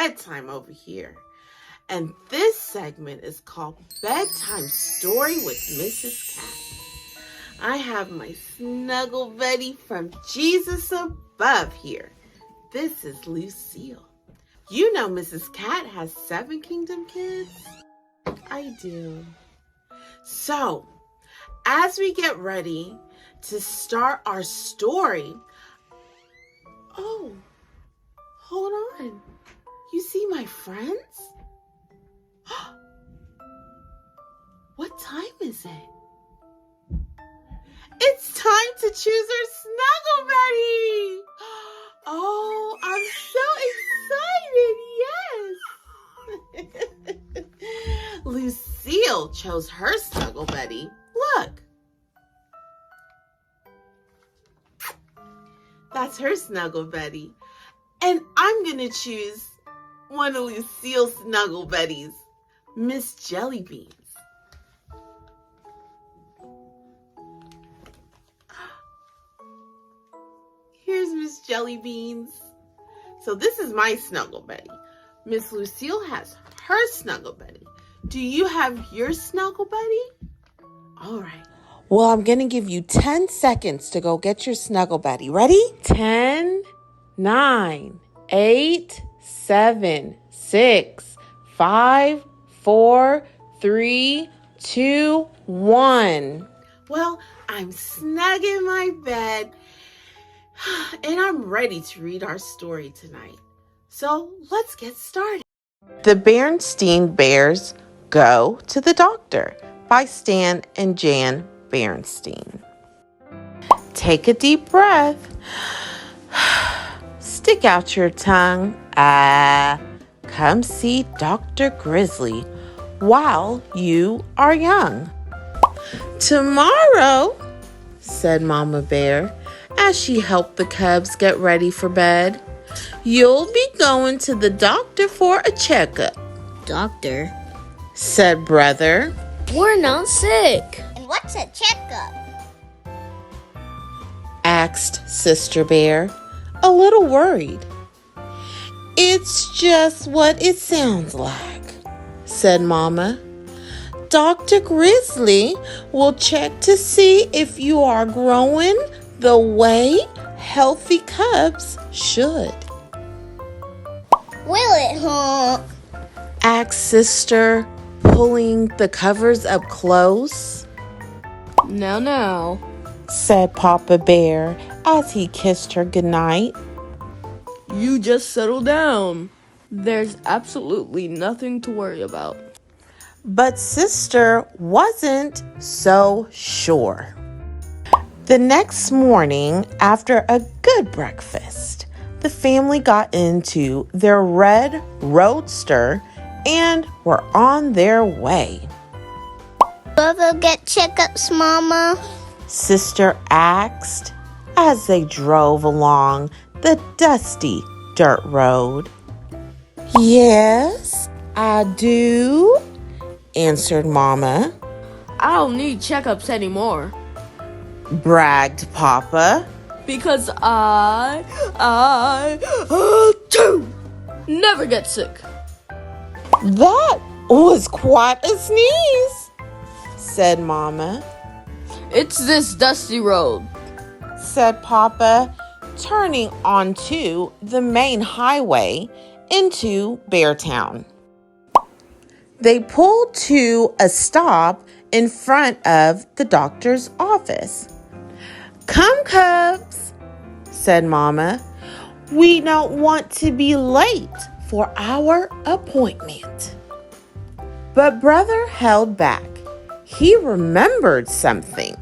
bedtime over here. And this segment is called Bedtime Story with Mrs. Cat. I have my snuggle buddy from Jesus above here. This is Lucille. You know Mrs. Cat has 7 kingdom kids? I do. So, as we get ready to start our story, oh, hold on. You see my friends? What time is it? It's time to choose our snuggle buddy. Oh, I'm so excited. Yes. Lucille chose her snuggle buddy. Look. That's her snuggle buddy. And I'm going to choose one of Lucille's snuggle buddies, Miss Jellybeans. Here's Miss Jellybeans. So this is my snuggle buddy. Miss Lucille has her snuggle buddy. Do you have your snuggle buddy? All right. Well, I'm going to give you 10 seconds to go get your snuggle buddy. Ready? 10, 9, 8, 7, 6, 5, 4, 3, 2, 1. Well, I'm snug in my bed and I'm ready to read our story tonight. So let's get started. The Berenstain Bears Go to the Doctor by Stan and Jan Berenstain. Take a deep breath. Stick out your tongue. Come see Dr. Grizzly while you are young. Tomorrow, said Mama Bear as she helped the cubs get ready for bed, you'll be going to the doctor for a checkup. Doctor? Said Brother. We're not sick. And what's a checkup? Asked Sister Bear, a little worried. It's just what it sounds like, said Mama. Dr. Grizzly will check to see if you are growing the way healthy cubs should. Will it, huh? Asked Sister, pulling the covers up close. No, said Papa Bear as he kissed her goodnight. You just settle down. There's absolutely nothing to worry about. But Sister wasn't so sure. The next morning, after a good breakfast, the family got into their red roadster and were on their way. Brother get checkups, Mama? Sister asked as they drove along the dusty dirt road. Yes, I do, answered Mama. I don't need checkups anymore. Bragged Papa. Because I too never get sick. That was quite a sneeze, said Mama. It's this dusty road, said Papa, turning onto the main highway into Beartown. They pulled to a stop in front of the doctor's office. Come, cubs, said Mama. We don't want to be late for our appointment. But Brother held back. He remembered something.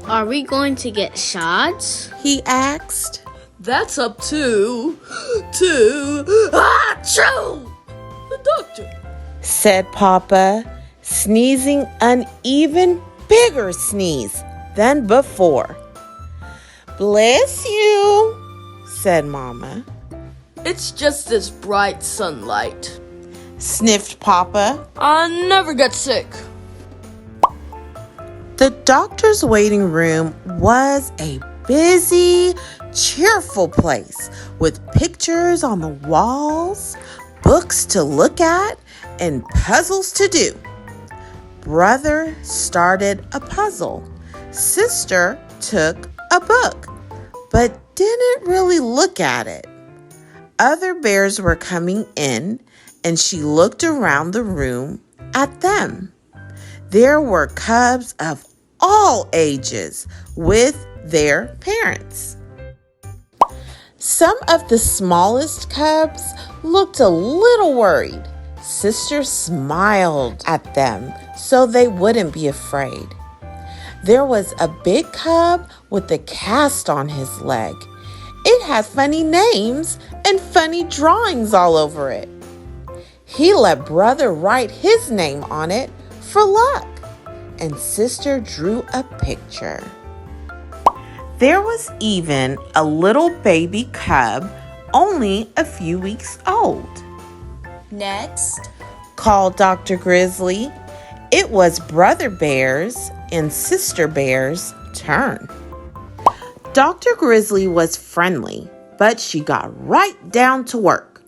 Are we going to get shots? He asked. That's up to the doctor, said Papa, sneezing an even bigger sneeze than before. Bless you, said Mama. It's just this bright sunlight, sniffed Papa. I never get sick. The doctor's waiting room was a busy, cheerful place with pictures on the walls, books to look at, and puzzles to do. Brother started a puzzle. Sister took a book, but didn't really look at it. Other bears were coming in, and she looked around the room at them. There were cubs of all ages with their parents. Some of the smallest cubs looked a little worried. Sister smiled at them so they wouldn't be afraid. There was a big cub with a cast on his leg. It had funny names and funny drawings all over it. He let brother write his name on it for luck, and sister drew a picture. There was even a little baby cub, only a few weeks old. Next, Called Dr. Grizzly. It was Brother Bear's and Sister Bear's turn. Dr. Grizzly was friendly, but she got right down to work.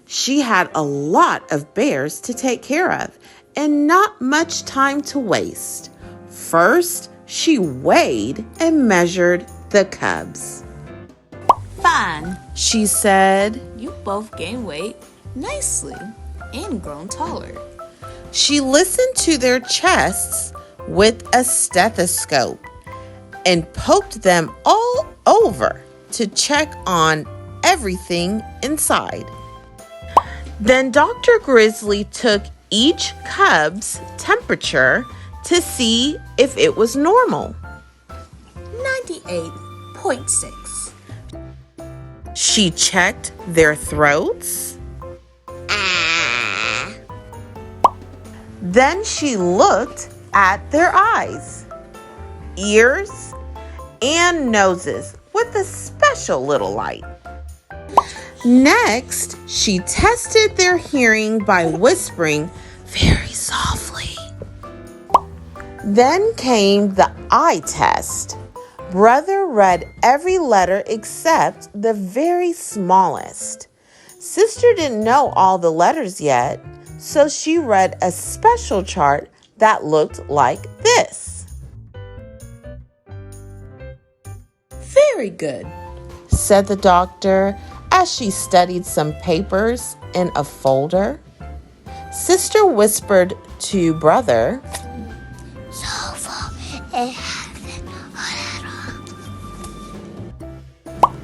She had a lot of bears to take care of and not much time to waste. First, she weighed and measured the cubs. fine. She said. You both gained weight nicely and grown taller. She listened to their chests with a stethoscope and poked them all over to check on everything inside. Then Dr. Grizzly took each cub's temperature to see if it was normal. 98.6. She checked their throats. Then she looked at their eyes, ears, and noses with a special little light. Next, she tested their hearing by whispering very softly. Then came the eye test. Brother read every letter except the very smallest. Sister didn't know all the letters yet, so she read a special chart that looked like this. Very good, Said the doctor as she studied some papers in a folder. Sister whispered to Brother,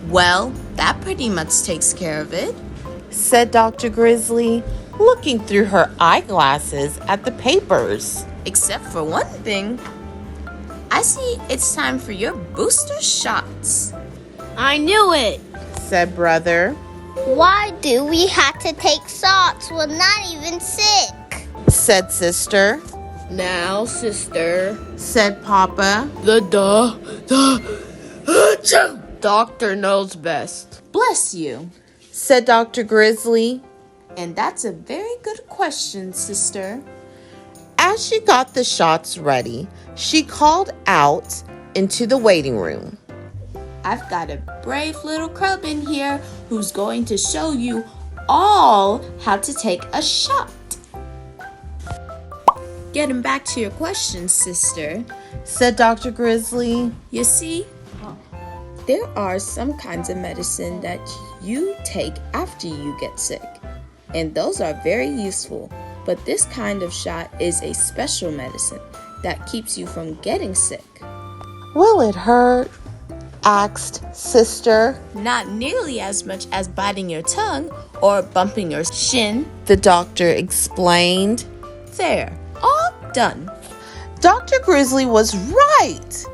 Well, that pretty much takes care of it. said Dr. Grizzly, looking through her eyeglasses at the papers. Except for one thing. I see it's time for your booster shots. I knew it. Said Brother. Why do we have to take shots? We're not even sick. Said Sister. Now, sister, Said Papa. the doctor knows best. Bless you. Said Dr. Grizzly. And that's a very good question, sister. As she got the shots ready, she called out into the waiting room. I've got a brave little cub in here who's going to show you all how to take a shot. Getting back to your question, sister. Said Dr. Grizzly. You see, there are some kinds of medicine that you take after you get sick, and those are very useful. But this kind of shot is a special medicine that keeps you from getting sick. Will it hurt? Asked Sister. Not nearly as much as biting your tongue or bumping your shin. The doctor explained. There, all done. Dr. Grizzly was right.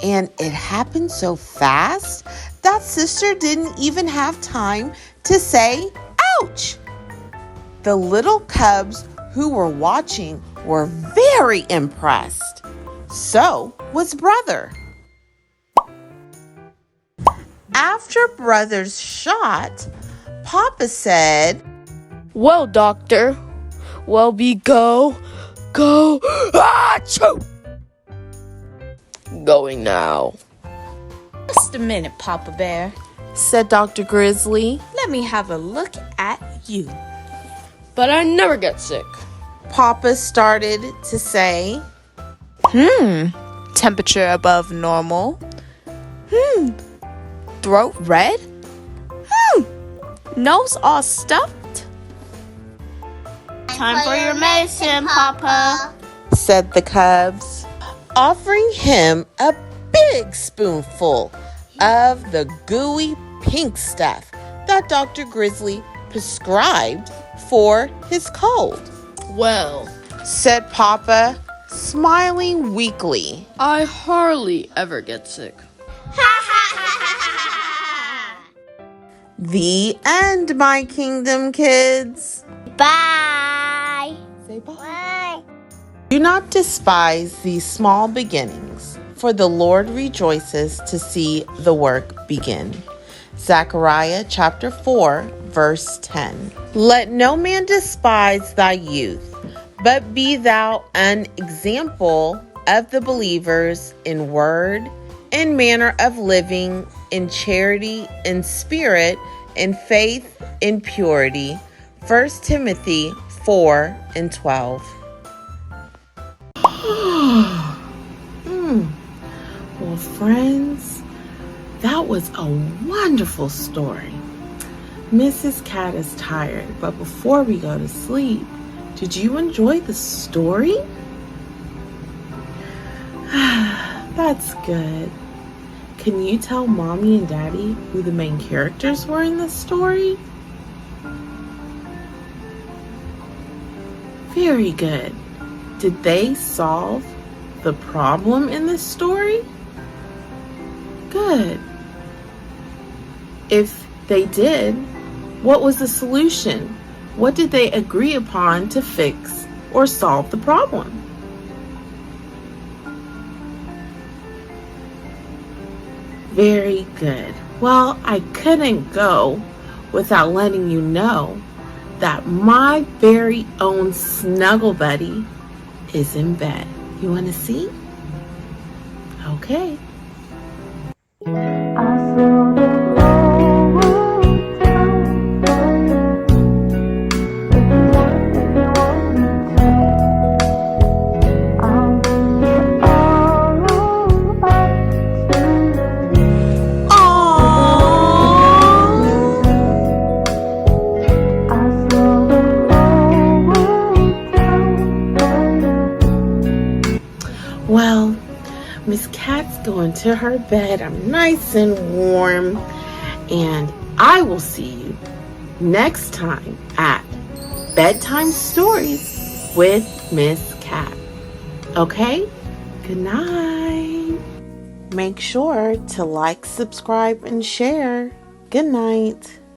And it happened so fast that Sister didn't even have time to say, ouch! The little cubs who were watching were very impressed. So was Brother. After Brother's shot, Papa said, Well, doctor, well, we go, achoo! Going now. Just a minute, Papa Bear. said Dr. Grizzly. Let me have a look at you. But I never get sick. Papa started to say. Temperature above normal. Throat red. Nose all stuffed. Time for your medicine, Papa. Said the cubs, offering him a big spoonful of the gooey pink stuff that Dr. Grizzly prescribed for his cold. Well, Said Papa, smiling weakly. I hardly ever get sick. The end, my kingdom kids. Bye. Say bye. Bye. Do not despise these small beginnings, for the Lord rejoices to see the work begin. Zechariah chapter 4, verse 10. Let no man despise thy youth, but be thou an example of the believers in word, in manner of living, in charity, in spirit, in faith, in purity. 1 Timothy 4 and 12. Well, friends, that was a wonderful story. Mrs. Cat is tired, but before we go to sleep, did you enjoy the story? That's good. Can you tell Mommy and Daddy who the main characters were in this story? Very good. Did they solve the problem in this story? Good. If they did, what was the solution? What did they agree upon to fix or solve the problem? Very good. Well, I couldn't go without letting you know that my very own snuggle buddy is in bed. You want to see? Okay. Well, Miss Cat's going to her bed. I'm nice and warm. And I will see you next time at Bedtime Stories with Miss Cat. Okay? Good night. Make sure to like, subscribe, and share. Good night.